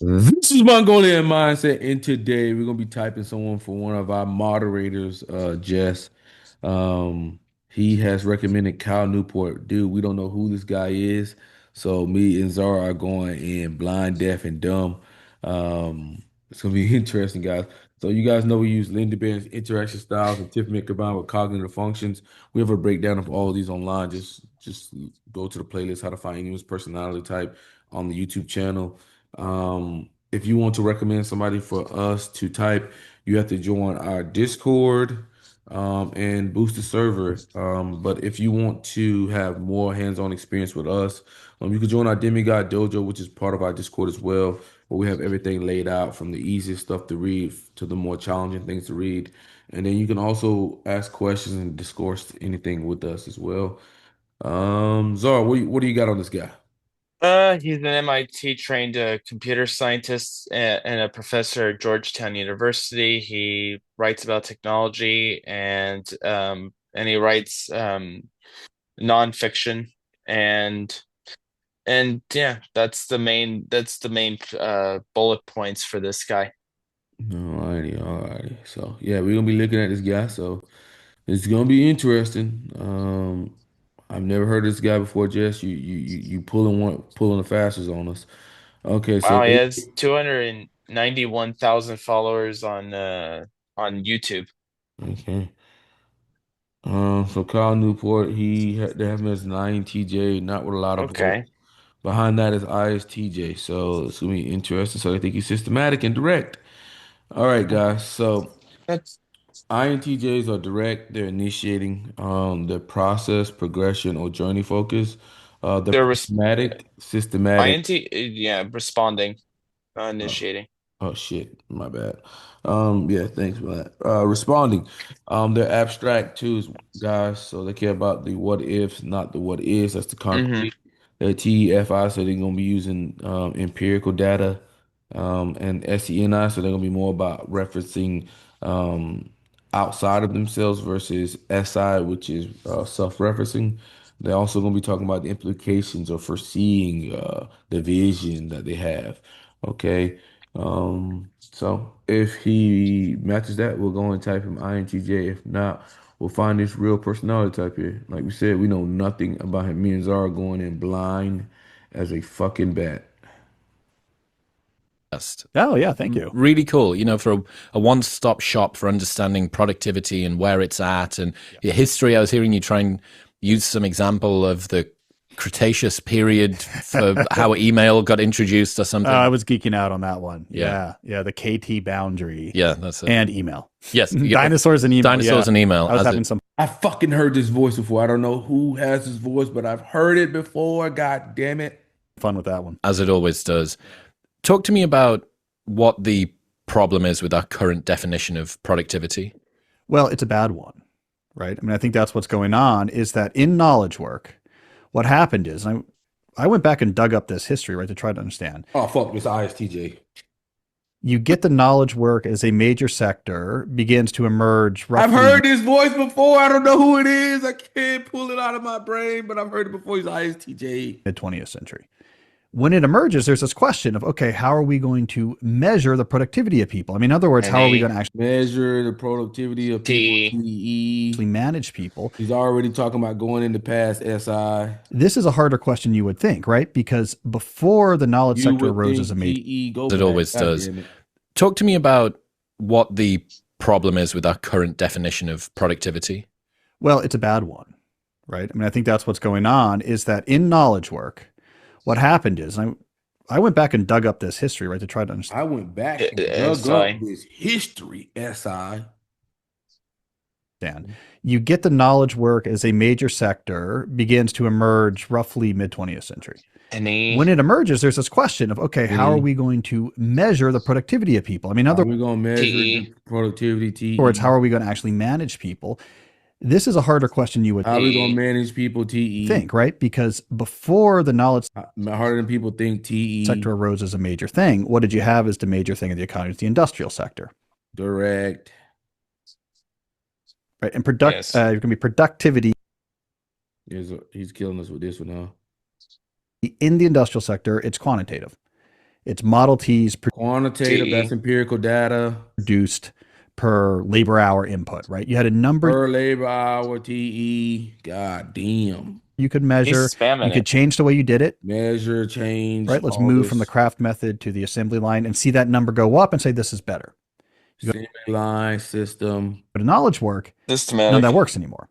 This is Mongolian Mindset, and today we're gonna be typing someone for one of our moderators, Jess. Um, he has recommended Kyle Newport. Dude, we don't know who this guy is, so me and Zara are going in blind, deaf, and dumb. It's gonna be interesting, guys. So you guys know we use Linda Berens Interaction Styles and Temperament combined with cognitive functions. We have a breakdown of all of these online. Just go to the playlist, how to find anyone's personality type on the YouTube channel. If you want to recommend somebody for us to type, you have to join our Discord and boost the server. But if you want to have more hands-on experience with us, you can join our Demigod Dojo, which is part of our Discord as well, where we have everything laid out from the easiest stuff to read to the more challenging things to read. And then you can also ask questions and discourse anything with us as well. Zara, what do you got on this guy? He's an MIT trained computer scientist and a professor at Georgetown University. He writes about technology and he writes nonfiction and and yeah, that's the main bullet points for this guy. Alrighty, alrighty. So yeah, we're gonna be looking at this guy. So it's gonna be interesting. I've never heard of this guy before, Jess. You pulling the fastest on us. Okay, so Wow, he has 291,000 followers on YouTube. okay. So Kyle Newport, they have him as an INTJ, not with a lot of votes. Okay. Behind that is ISTJ. So it's gonna be interesting. So I think he's systematic and direct. All right, guys. So That's INTJs are direct. They're initiating the process, progression, or journey focus. They're they're res pragmatic, systematic. INT yeah, responding, not Oh, initiating. oh shit, my bad. Yeah, thanks for that. Responding. They're abstract too, guys. So they care about the what ifs, not the what is. That's the Hmm. concrete. They're TEFI, so they're gonna be using empirical data, and SENI, so they're gonna be more about referencing um, outside of themselves versus SI, which is self-referencing. They're also gonna be talking about the implications of foreseeing the vision that they have. Okay. So if he matches that, we'll go and type him INTJ. If not, we'll find this real personality type here. Like we said, we know nothing about him. Me and Zara going in blind as a fucking bat. Podcast. Oh, yeah. Thank you. Really cool, for a one-stop shop for understanding productivity and where it's at and your history. I was hearing you try and use some example of the Cretaceous period for how email got introduced or I something. was geeking out on that one. Yeah, Yeah. Yeah. The KT boundary yeah, that's it. and email. Yes, Dinosaurs and email. Yeah. dinosaurs and email I was as having it some I fucking heard this voice before. I don't know who has this voice, but I've heard it before. God damn it. fun with that one. as it always does. Talk to me about what the problem is with our current definition of productivity. Well, it's a bad one, right? I mean, I think that's what's going on is that in knowledge work, what happened is, I went back and dug up this history, right, to try to understand. Oh fuck, this ISTJ. You get the knowledge work as a major sector begins to emerge I've roughly heard this voice before. I don't know who it is. I can't pull it out of my brain, but I've heard it before. He's ISTJ. mid 20th century. When it emerges, there's this question of, okay, how are we going to measure the productivity of people? I mean, in other words, And how are we a going to actually Measure the productivity of people. T. TE. manage people? He's already talking about going into past SI. This is a harder question you would think, right? Because before the knowledge You sector would arose think as a major, TE go As it back. always God does. damn it. Talk to me about what the problem is with our current definition of productivity. well, it's a bad one, right? I mean, I think that's what's going on is that in knowledge work, what happened is, I went back and dug up this history, right, to try to understand. I went back and dug up SI. this history, SI. You get the knowledge work as a major sector begins to emerge roughly mid 20th century. And a When it emerges, there's this question of, okay, how are Mhm. we going to measure the productivity of people? I mean, in How other we gonna measure TE. the productivity, words, how TE? are we going to actually manage people? This is a harder question you would How we gonna TE. manage people, TE? think, right? Because before the knowledge Harder than people think, TE. sector arose as a major thing, what did you have as the major thing in the economy? It's the industrial sector, Direct. right? And Yes. it can be productivity He's killing us with this one, huh? in the industrial sector. It's quantitative. It's Model Ts Quantitative, that's TE. empirical data. produced per labor hour input, right? You had a number Per labor hour, TE. God damn. you could He's measure. spamming You could it. change the way you did it, Measure, change, right? Let's all move from the this. craft method to the assembly line and see that number go up and say, this is better. Assembly line system. But in knowledge work, none of Systematic. that works anymore,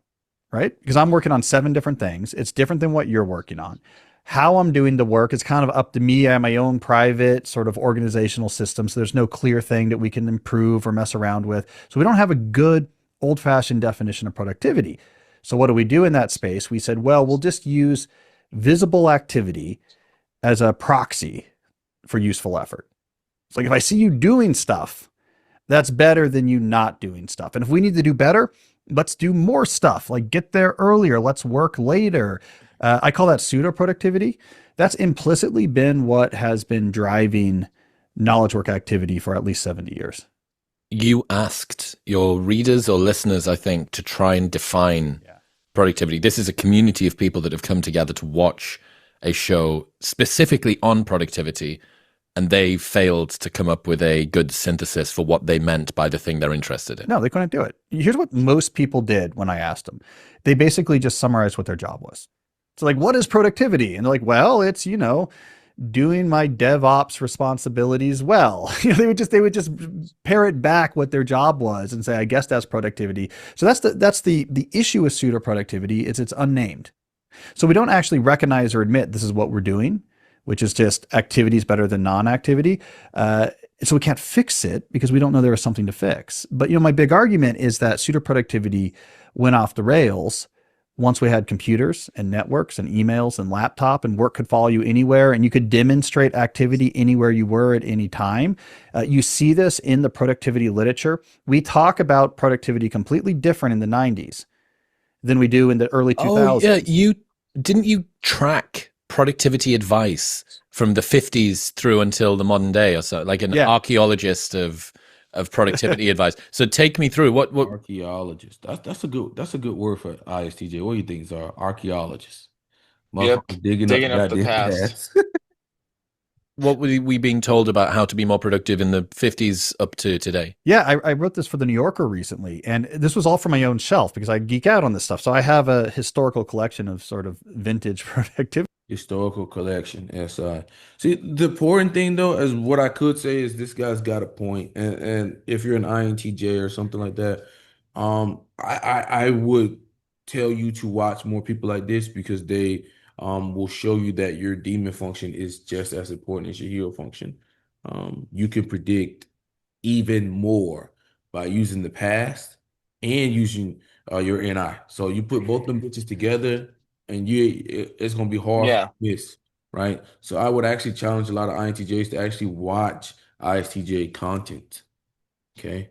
right? Because I'm working on 7 different things. It's different than what you're working on. How I'm doing the work is kind of up to me. I have my own private sort of organizational system. So there's no clear thing that we can improve or mess around with. So we don't have a good old-fashioned definition of productivity. So what do we do in that space? We said, well, we'll just use visible activity as a proxy for useful effort. It's like if I see you doing stuff, that's better than you not doing stuff. And if we need to do better, let's do more stuff, like get there earlier. Let's work later. I call that pseudo productivity. That's implicitly been what has been driving knowledge work activity for at least 70 years. You asked your readers or listeners, I think, to try and define productivity. This is a community of people that have come together to watch a show specifically on productivity, and they failed to come up with a good synthesis for what they meant by the thing they're interested in. No, they couldn't do it. Here's what most people did when I asked them. They basically just summarized what their job was. So like, what is productivity? And they're like, well, it's, doing my DevOps responsibilities well. They would just parrot back what their job was and say, I guess that's productivity. So that's the issue with pseudo productivity is it's unnamed. So we don't actually recognize or admit this is what we're doing, which is just activities better than non-activity. So we can't fix it because we don't know there is something to fix. But my big argument is that pseudo productivity went off the rails once we had computers and networks and emails and laptop, and work could follow you anywhere, and you could demonstrate activity anywhere you were at any time. You see this in the productivity literature. We talk about productivity completely different in the 90s than we do in the early 2000s. Oh, yeah. Didn't you track productivity advice from the 50s through until the modern day or so, like an archaeologist of productivity advice? So take me through what Archaeologist. That's a good word for ISTJ. What do you think, Zara? Archaeologist. Yep. Motherfuckers digging Up the goddamn past. what were we being told about how to be more productive in the 50s up to today? Yeah, I wrote this for the New Yorker recently, and this was all from my own shelf because I geek out on this stuff. So I have a historical collection of sort of vintage productivity. Historical collection, SI. See, the important thing though is what I could say is this guy's got a point, and if you're an INTJ or something like that, I would tell you to watch more people like this because they will show you that your demon function is just as important as your hero function. You can predict even more by using the past and using your NI. So you put both them bitches together, and it's gonna be hard to miss, right? So I would actually challenge a lot of INTJs to actually watch ISTJ content. Okay.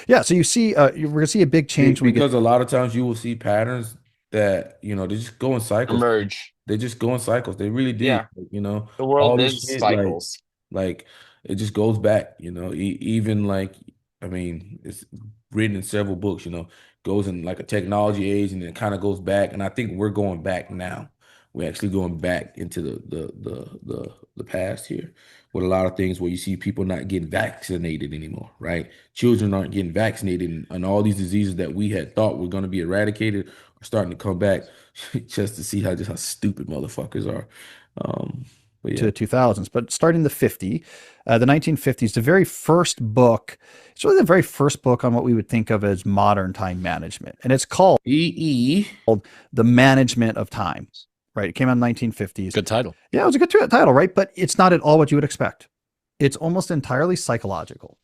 Yeah. So you see, we're gonna see a big change because a lot of times you will see patterns that they just go in cycles. Emerge. They just go in cycles. They really do. Yeah. The world is cycles. Like it just goes back. Even like it's written in several books. Goes in like a technology age, and then it kind of goes back. And I think we're going back now. We're actually going back into the past here with a lot of things where you see people not getting vaccinated anymore, right? Children aren't getting vaccinated, and all these diseases that we had thought were going to be eradicated are starting to come back just to see how stupid motherfuckers are. To the 2000s, but starting the 1950s, the very first book, it's really the very first book on what we would think of as modern time management. And it's called The Management of Time, right? It came out in the 1950s. Good title. Yeah, it was a good title, right? But it's not at all what you would expect. It's almost entirely psychological,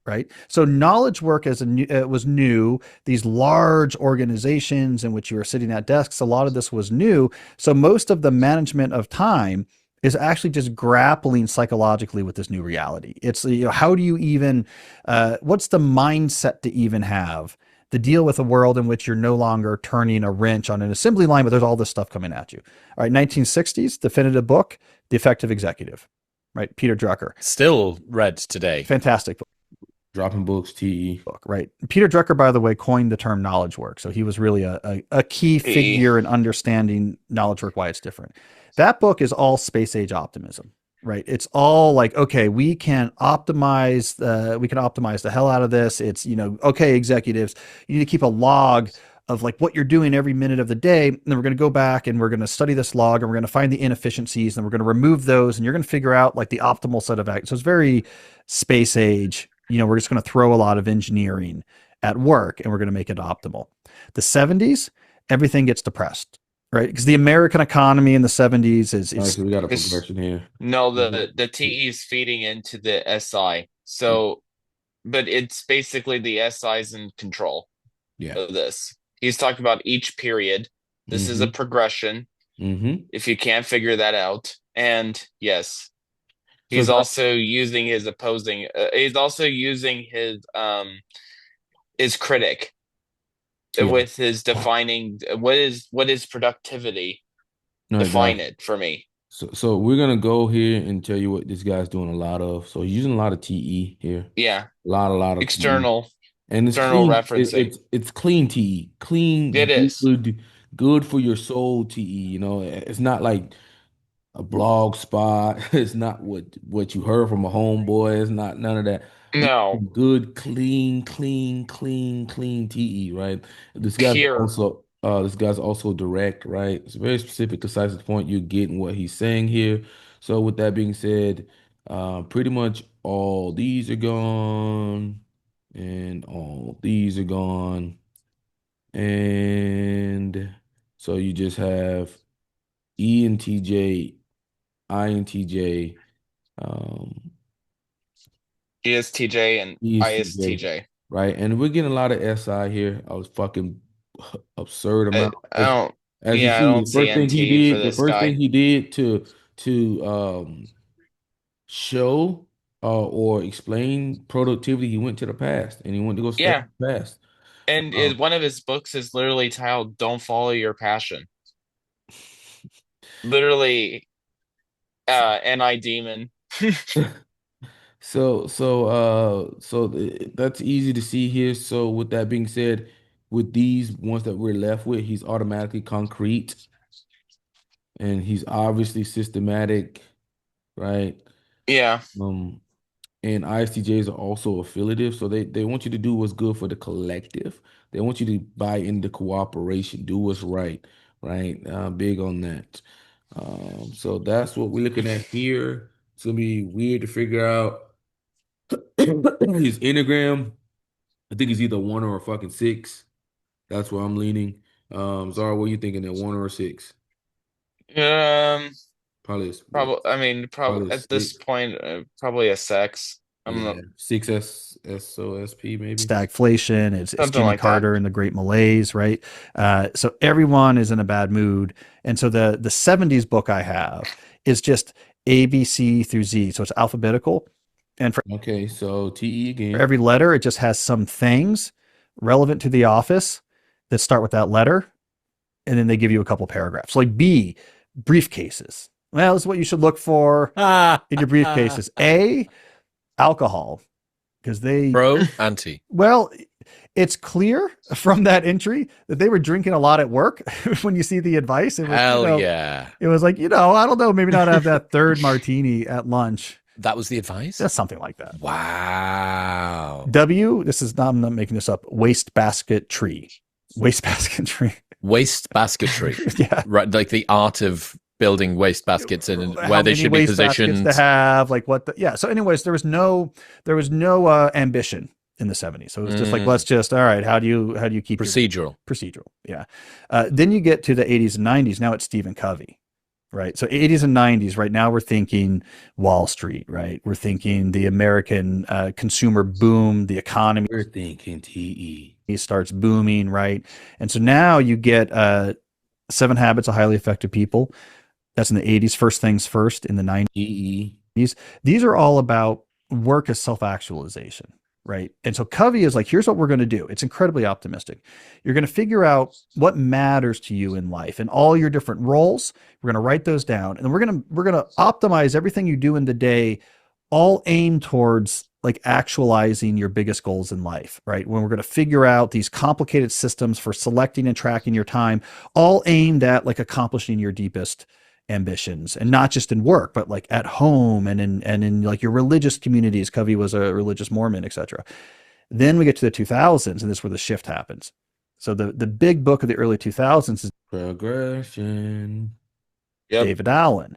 right? So knowledge work was new. These large organizations in which you were sitting at desks, a lot of this was new. So most of the management of time is actually just grappling psychologically with this new reality. It's, how do you even, what's the mindset to even have to deal with a world in which you're no longer turning a wrench on an assembly line, but there's all this stuff coming at you. All right, 1960s, definitive book, The Effective Executive, right? Peter Drucker. Still read today. Fantastic book. Dropping books, TE. Book, right? Peter Drucker, by the way, coined the term knowledge work. So he was really a key figure in understanding knowledge work, why it's different. That book is all space age optimism. right? It's all like, okay, we can optimize the hell out of this. It's, okay, executives, you need to keep a log of like what you're doing every minute of the day. And then we're going to go back and we're going to study this log and we're going to find the inefficiencies and we're going to remove those. And you're going to figure out like the optimal set of actions. So it's very space age. We're just going to throw a lot of engineering at work and we're going to make it optimal. The 70s, everything gets depressed, right? Because the American economy in the 70s is All right, so we got a progression here. No, the TE is feeding into the SI. So, but it's basically the SI's in control of this. He's talking about each period. This is a progression. If you can't figure that out. And yes, he's also using his opposing, he's also using his critic with his defining what is productivity. Define it for me. So we're gonna go here and tell you what this guy's doing a lot of. So he's using a lot of TE here. Yeah. A lot of external TE. And it's external clean. referencing. It's clean TE. Clean, It is. good for your soul TE. It's not like a blog spot. It's not what you heard from a homeboy. It's not none of that. No. Good, clean TE, right? Pure. This guy's also direct, right? It's very specific, concise to the point. You're getting what he's saying here. So with that being said, pretty much all these are gone, and all these are gone. And so you just have ENTJ, INTJ, ESTJ and ISTJ. right? And we're getting a lot of SI here. I was fucking absurd amount. I don't. As you Yeah, I see, don't the see first thing he NT for did, the this first thing guy. he did to show or explain productivity, he went to the past and he went to go study Yeah, the past. and one of his books is literally titled "Don't Follow Your Passion." Literally, NI demon. That's easy to see here. So with that being said, with these ones that we're left with, he's automatically concrete and he's obviously systematic, right? Yeah. And ISTJs are also affiliative, so they want you to do what's good for the collective. They want you to buy into cooperation, do what's right, right? Big on that. So that's what we're looking at here. It's gonna be weird to figure out his Enneagram. I think he's either 1 or a fucking 6. That's where I'm leaning. Zara, what are you thinking? At 1 or a 6? Um. Probably, Probably. I mean, probably probably a at this 6. point, probably a sex. I'm not Yeah, 6 SOSP maybe. stagflation. It's something Jimmy like that. Carter and the Great Malaise, right? So everyone is in a bad mood, and so the 70s book I have is just A, B, C through Z, so it's alphabetical, and for Okay, so TE again. every letter, it just has some things relevant to the office that start with that letter, and then they give you a couple paragraphs. Like B, briefcases. Well, this is what you should look for in your briefcases. A, alcohol, because they Pro, anti. well, it's clear from that entry that they were drinking a lot at work. When you see the advice, it was, Hell yeah. it was like, I don't know, maybe not have that third martini at lunch. That was the advice? That's something like that. Wow. W, I'm not making this up, wastebasket tree. Wastebasket tree. Waste basketry. Yeah. Right, like the art of building waste baskets and How where they many should be waste baskets positioned. to have, like what yeah. So anyways, there was no ambition in the 70s. So it was just like, let's just, all right, how do you keep procedural? Procedural. Yeah. Then you get to the 80s and 90s. Now it's Stephen Covey. Right. So 80s and 90s, right now we're thinking Wall Street, right? We're thinking the American consumer boom, the economy. We're thinking TE. Starts booming, right? And so now you get 7 Habits of Highly Effective People. That's in the 80s. First Things First in the 90s. TE. These are all about work as self-actualization, right? And so Covey is like, here's what we're going to do. It's incredibly optimistic. You're going to figure out what matters to you in life and all your different roles. We're going to write those down, and we're going to optimize everything you do in the day, all aimed towards like actualizing your biggest goals in life, right? When we're going to figure out these complicated systems for selecting and tracking your time, all aimed at like accomplishing your deepest ambitions, and not just in work, but like at home and in like your religious communities. Covey was a religious Mormon, etc. Then we get to the 2000s, and this is where the shift happens. So the big book of the early 2000s is Progression. Yep. David Allen,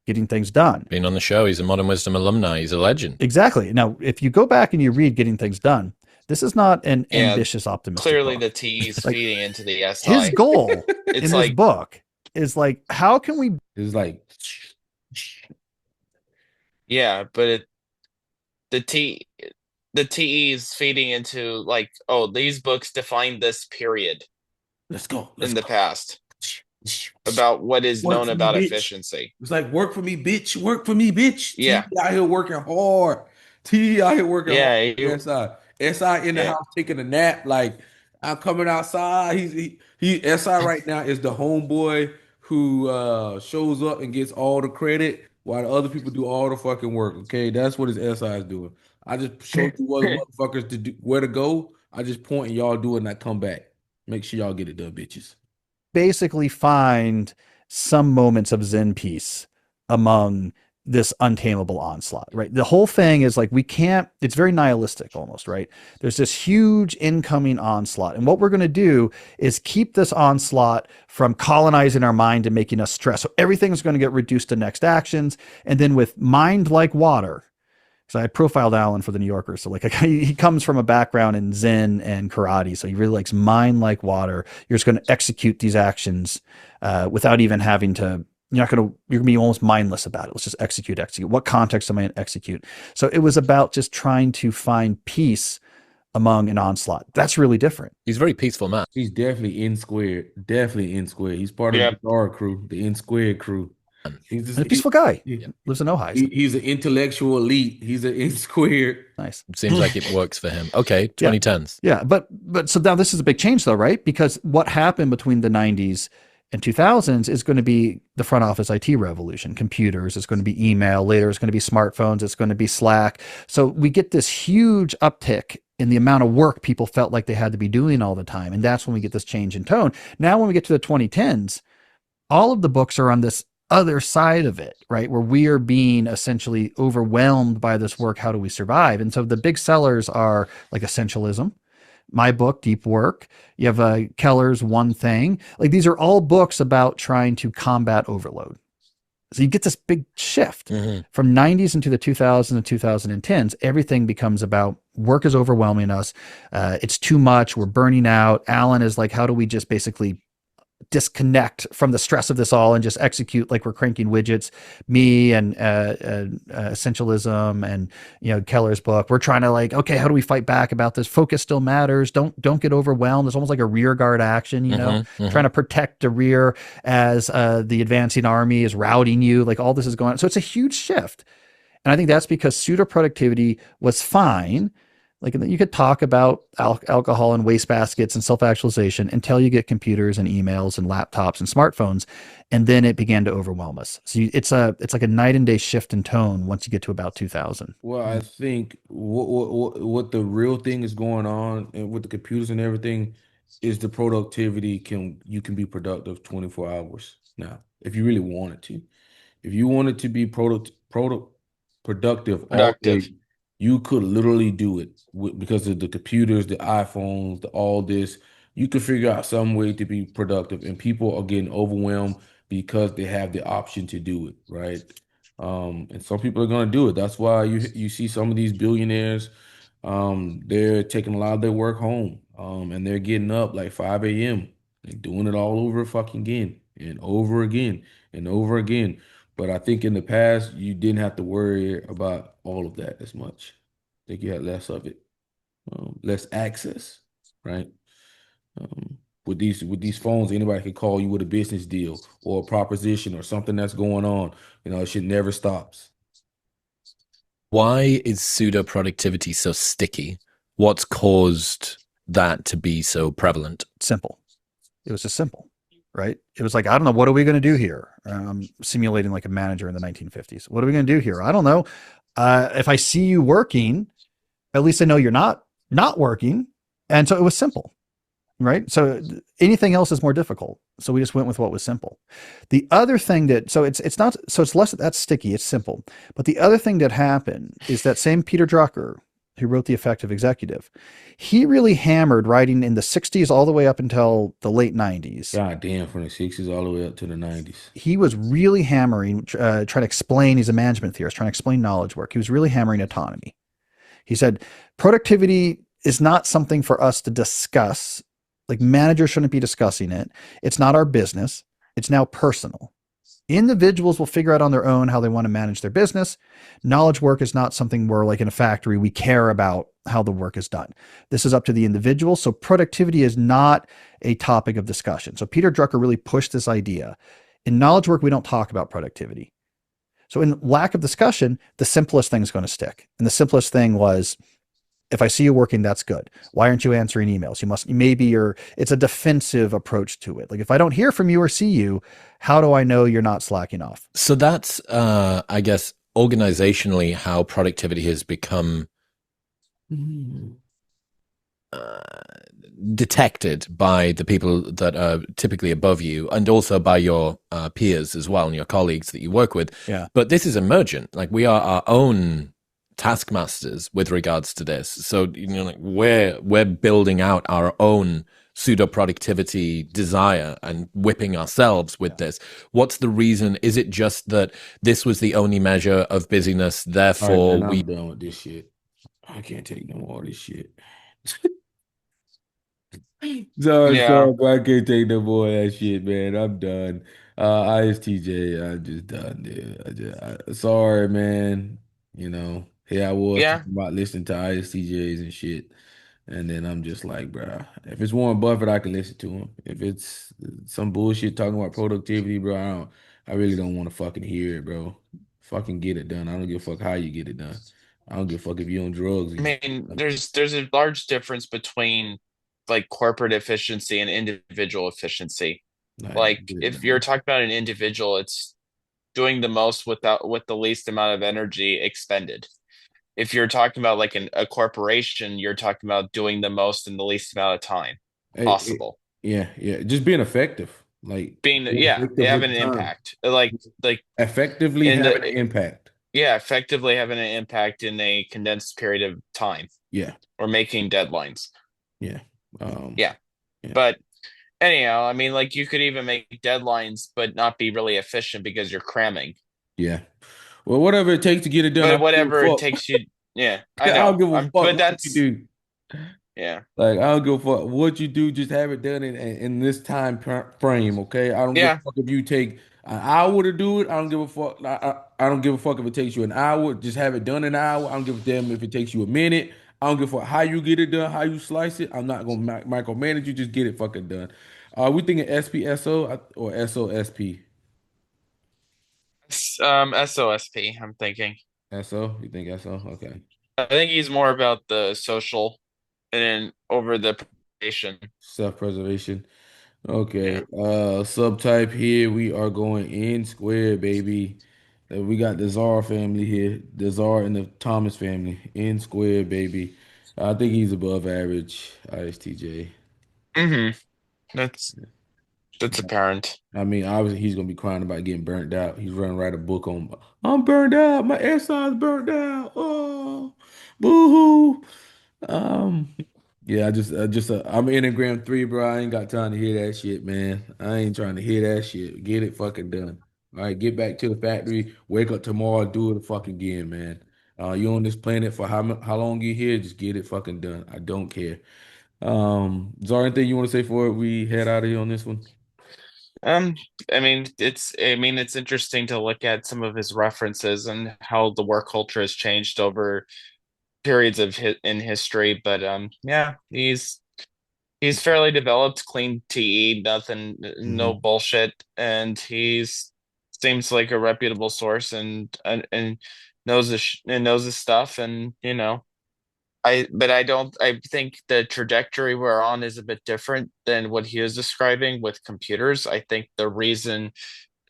Getting Things Done. Been on the show. He's a Modern Wisdom alumni. He's a legend. Exactly. Now, if you go back and you read Getting Things Done, this is not an ambitious, optimistic Clearly, book. the TE's Like, feeding into the SI. his goal in It's this like, book is like, how can we It's like yeah, but the TE is feeding into like, oh, these books define this period let's go. in the past about what is Work known for me, about bitch. efficiency. It's like work for me, bitch. Work for me, bitch. Yeah. T out here working hard. T out here working Yeah, hard. you- SI. SI in the Yeah. house taking a nap. Like I'm coming outside. He SI right now is the homeboy who shows up and gets all the credit while the other people do all the fucking work. Okay, that's what his SI is doing. I just showed you what motherfuckers to do, where to go. I just point and y'all do it and I come back. Make sure y'all get it done, bitches. basically find some moments of Zen peace among this untamable onslaught, right? The whole thing is like, we can't, it's very nihilistic almost, right? There's this huge incoming onslaught. And what we're going to do is keep this onslaught from colonizing our mind and making us stress. So everything's going to get reduced to next actions. And then with mind like water, so I profiled Alan for the New Yorker. So like he comes from a background in Zen and karate. So he really likes mind like water. You're just going to execute these actions without even having to, you're going to be almost mindless about it. Let's just execute. What context am I going to execute? So it was about just trying to find peace among an onslaught. That's really different. He's a very peaceful man. He's definitely in squared. Definitely in squared. He's part of Yep. the R crew, the in squared crew. He's And a peaceful guy. he- Lives in Ojai. he's an intellectual elite. He's an in squared. Nice. Seems like it works for him. Okay, 2010s. Yeah, but so now this is a big change though, right? Because what happened between the 90s and 2000s is going to be the front office IT revolution, computers, it's going to be email, later it's going to be smartphones, it's going to be Slack. So we get this huge uptick in the amount of work people felt like they had to be doing all the time. And that's when we get this change in tone. Now, when we get to the 2010s, all of the books are on this other side of it, right? Where we are being essentially overwhelmed by this work. How do we survive? And so the big sellers are like Essentialism, my book, Deep Work. You have Keller's One Thing. Like these are all books about trying to combat overload. So you get this big shift from 90s into the 2000s and 2010s. Everything becomes about work is overwhelming us. It's too much. We're burning out. Alan is like, how do we just basically disconnect from the stress of this all and just execute like we're cranking widgets? Me and Essentialism and, you know, Keller's book, we're trying to like, okay, how do we fight back about this? Focus still matters. Don't get overwhelmed. It's almost like a rear guard action, you know, trying to protect the rear as the advancing army is routing you. Like all this is going on. So it's a huge shift. And I think that's because pseudo productivity was fine. Like you could talk about alcohol and wastebaskets and self-actualization until you get computers and emails and laptops and smartphones, and then it began to overwhelm us. So it's like a night and day shift in tone once you get to about 2000. Well, I think what the real thing is going on and with the computers and everything is the productivity you can be productive 24 hours now if you really wanted to. If you wanted to be productive all day, you could literally do it because of the computers, the iPhones, all this. You could figure out some way to be productive, and people are getting overwhelmed because they have the option to do it, right? And some people are going to do it. That's why you see some of these billionaires, they're taking a lot of their work home, and they're getting up like 5 a.m. and doing it all over fucking again and over again and over again. But I think in the past, you didn't have to worry about all of that as much. I think you had less of it, less access, right? With these phones, anybody can call you with a business deal or a proposition or something that's going on. You know, it should never stops. Why is pseudo productivity so sticky? What's caused that to be so prevalent? Simple. It was just simple. Right? It was like, I don't know, what are we going to do here? Simulating like a manager in the 1950s. What are we going to do here? I don't know. If I see you working, at least I know you're not working. And so it was simple. right? So anything else is more difficult. So we just went with what was simple. The other thing that it's not so it's less that's sticky, it's simple. But the other thing that happened is that same Peter Drucker, who wrote The Effective Executive, he really hammered writing in the 60s all the way up until the late 90s. God damn, from the 60s all the way up to the 90s. He was really hammering, trying to explain, he's a management theorist, trying to explain knowledge work. He was really hammering autonomy. He said, productivity is not something for us to discuss. Like managers shouldn't be discussing it. It's not our business. It's now personal. Individuals will figure out on their own how they want to manage their business. Knowledge work is not something where, like in a factory, we care about how the work is done. This is up to the individual. So productivity is not a topic of discussion. So Peter Drucker really pushed this idea. In knowledge work, we don't talk about productivity. So in lack of discussion, the simplest thing is going to stick. And the simplest thing was, if I see you working, that's good. Why aren't you answering emails? It's a defensive approach to it. Like if I don't hear from you or see you, how do I know you're not slacking off? So that's, I guess, organizationally how productivity has become detected by the people that are typically above you, and also by your peers as well, and your colleagues that you work with. Yeah. But this is emergent. Like we are our own taskmasters with regards to this. So like we're building out our own pseudo productivity desire and whipping ourselves with this. What's the reason? Is it just that this was the only measure of busyness, therefore I'm done with this shit. I can't take no more of this shit. Sorry, Yeah. but I can't take no more of that shit, man. I'm done. ISTJ, I'm just done, dude. Sorry, man. Here I was Yeah. talking about listening to ISTJs and shit. And then I'm just like, bruh, if it's Warren Buffett, I can listen to him. If it's some bullshit talking about productivity, bro, I really don't want to fucking hear it, bro. Fucking get it done. I don't give a fuck how you get it done. I don't give a fuck if you're on drugs. I mean, there's a large difference between like corporate efficiency and individual efficiency. Like, Like get it if you're done. talking about an individual, it's doing the most with the least amount of energy expended. If you're talking about like a corporation, you're talking about doing the most in the least amount of time Hey, possible. yeah, yeah. Just being effective. Like Being, being yeah, effective with having the an time. impact. Like Effectively in having an the impact. yeah, effectively having an impact in a condensed period of time Yeah, or making deadlines. yeah. Yeah. Yeah, But anyhow, I mean, like you could even make deadlines but not be really efficient because you're cramming. yeah. Well, whatever it takes to get it done, I But don't give whatever it a fuck. takes you, yeah, I I don't know. give a fuck But what you that's do. yeah. Like, I don't give a fuck what you do. Just have it done in this time frame, okay? I don't give a Yeah. fuck if you take an hour to do it. I don't give a fuck. I don't give a fuck if it takes you an hour. Just have it done in an hour. I don't give a damn if it takes you a minute. I don't give a fuck how you get it done, how you slice it. I'm not gonna micromanage you. Just get it fucking done. We thinking SPSO or SOSP? SOSP, I'm thinking. SO? You think SO? Okay. I think he's more about the social and then over the preparation. Self-preservation. Okay. Yeah. Subtype here. We are going in square, baby. We got the Czar family here. The Czar and the Thomas family. In square, baby. I think he's above average, ISTJ. Mm-hmm. That's apparent. I mean, obviously he's gonna be crying about getting burnt out. He's running write a book on I'm burned out. My SI's burnt out. Oh, boo-hoo. Um, yeah, I'm Enneagram 3, bro. I ain't got time to hear that shit, man. I ain't trying to hear that shit. Get it fucking done. All right, get back to the factory. Wake up tomorrow, do it fucking again, man. You on this planet for how long you here? Just get it fucking done. I don't care. Is there anything you want to say before we head out of here on this one? Um, I mean, it's interesting to look at some of his references and how the work culture has changed over periods of in history. But yeah, he's fairly developed, clean TE, nothing, no Hmm. bullshit, and he's seems like a reputable source and knows his stuff, and but I don't. I think the trajectory we're on is a bit different than what he was describing with computers. I think the reason,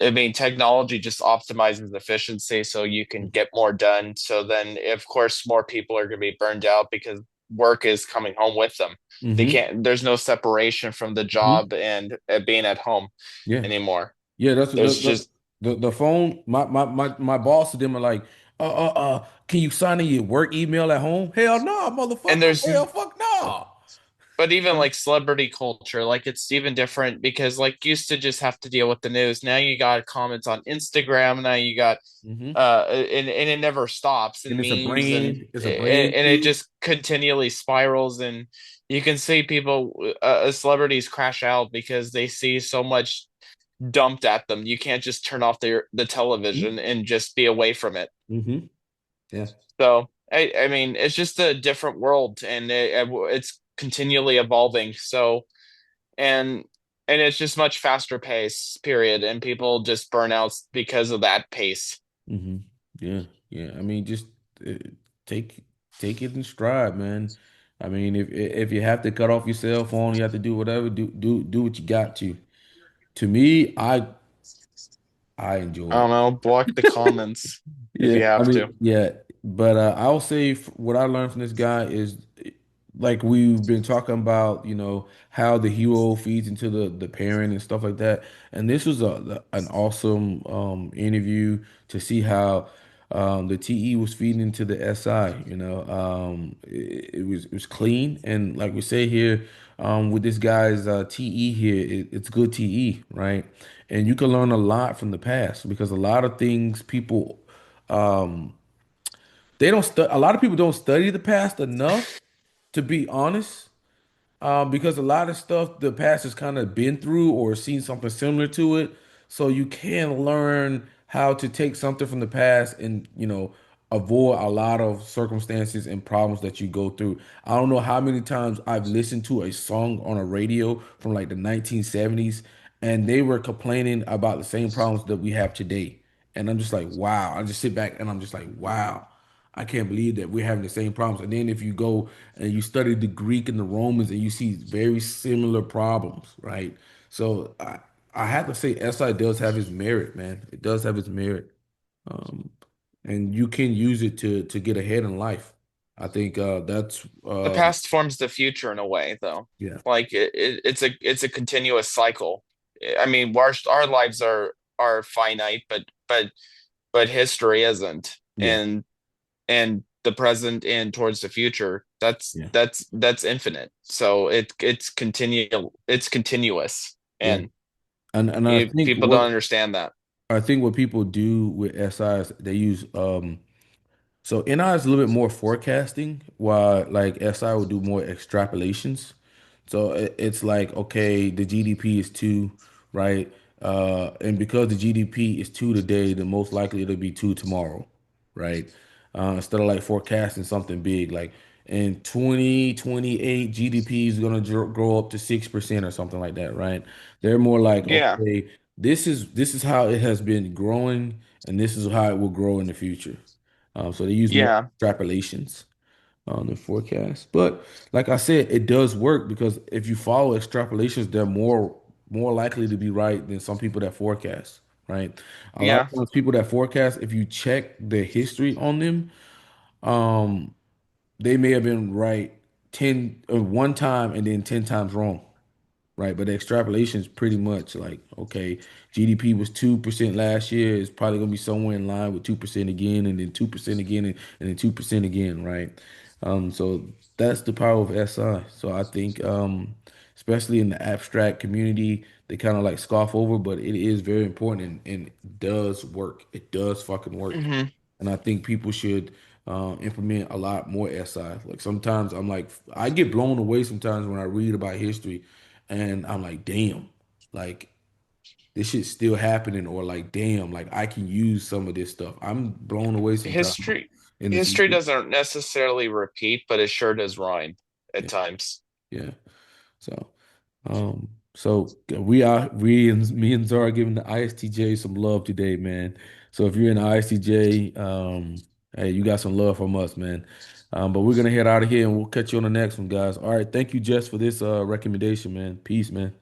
I mean, technology just optimizes efficiency so you can get more done. So then, of course, more people are going to be burned out because work is coming home with them. They Hmm. can't, there's no separation from the Hmm. job and being at home Yeah. anymore. Yeah, that's There's just, the phone. My boss to them are like, can you sign in your work email at home? Hell no, and motherfucker. there's, Hell fuck no. but even like celebrity culture, like it's even different because like used to just have to deal with the news. Now you got comments on Instagram. Now you got Hmm. and it never stops, And and memes it's a brand and it too. just continually spirals, and you can see people celebrities crash out because they see so much dumped at them. You can't just turn off the television and just be away from it. Hmm. Yeah. So I mean it's just a different world, and it's continually evolving. So and it's just much faster pace, period, and people just burn out because of that pace. Hmm. Yeah. Yeah. I mean, just uh, take take it in stride, man. I mean, if you have to cut off your cell phone, you have to do whatever. Do what you got to. To me, I enjoy I it. don't know, block the comments if Yeah, you I have to. mean, yeah, but I'll say what I learned from this guy is like we've been talking about, how the hero feeds into the parent and stuff like that. And this was an awesome interview to see how the TE was feeding into the SI. It was clean, and like we say here, with this guy's TE here, it's good TE, right? And you can learn a lot from the past because a lot of things people um they don't a lot of people don't study the past enough, to be honest, because a lot of stuff the past has kind of been through or seen something similar to it. So you can learn how to take something from the past and, avoid a lot of circumstances and problems that you go through. I don't know how many times I've listened to a song on a radio from like the 1970s and they were complaining about the same problems that we have today. And I'm just like, wow. I just sit back and I'm just like, wow. I can't believe that we're having the same problems. And then if you go and you study the Greek and the Romans and you see very similar problems, right? So I have to say SI does have its merit, man. It does have its merit. Um, and you can use it to get ahead in life. I think that's The past forms the future in a way, though. yeah. Like it's a continuous cycle. I mean, our lives are finite, but history isn't, Yeah. and the present and towards the future, Yeah. that's infinite. So it's continuous, Yeah. and And people don't understand that. I think what people do with SI is they use so NI is a little bit more forecasting, while like SI will do more extrapolations. So it's like, okay, the GDP is two, right? And because the GDP is two today, then most likely it'll be two tomorrow, right? Instead of like forecasting something big, like in 2028, GDP is gonna grow up to 6% or something like that, right? They're more like, Yeah, okay, this is how it has been growing, and this is how it will grow in the future. So they use more yeah, extrapolations on the forecast. But like I said, it does work because if you follow extrapolations, they're more likely to be right than some people that forecast, right? A lot yeah, of times people that forecast, if you check the history on them, um, they may have been right 10 one time and then 10 times wrong. Right, but the extrapolation is pretty much like, okay, GDP was 2% last year. It's probably gonna be somewhere in line with 2% again, and then 2% again, and then 2% again, right? So that's the power of SI. So I think, especially in the abstract community, they kind of like scoff over, but it is very important and it does work. It does fucking work. hmm And I think people should implement a lot more SI. Like sometimes I'm like, I get blown away sometimes when I read about history, and I'm like, damn, like this shit's still happening, or like, damn, like I can use some of this stuff. I'm blown away sometimes history in the history future. doesn't necessarily repeat, but it sure does rhyme at Yeah, times. yeah. So, we and me and Zara giving the ISTJ some love today, man. So if you're in ISTJ, hey, you got some love from us, man. But we're gonna head out of here and we'll catch you on the next one, guys. All right, thank you, Jess, for this recommendation, man. Peace, man.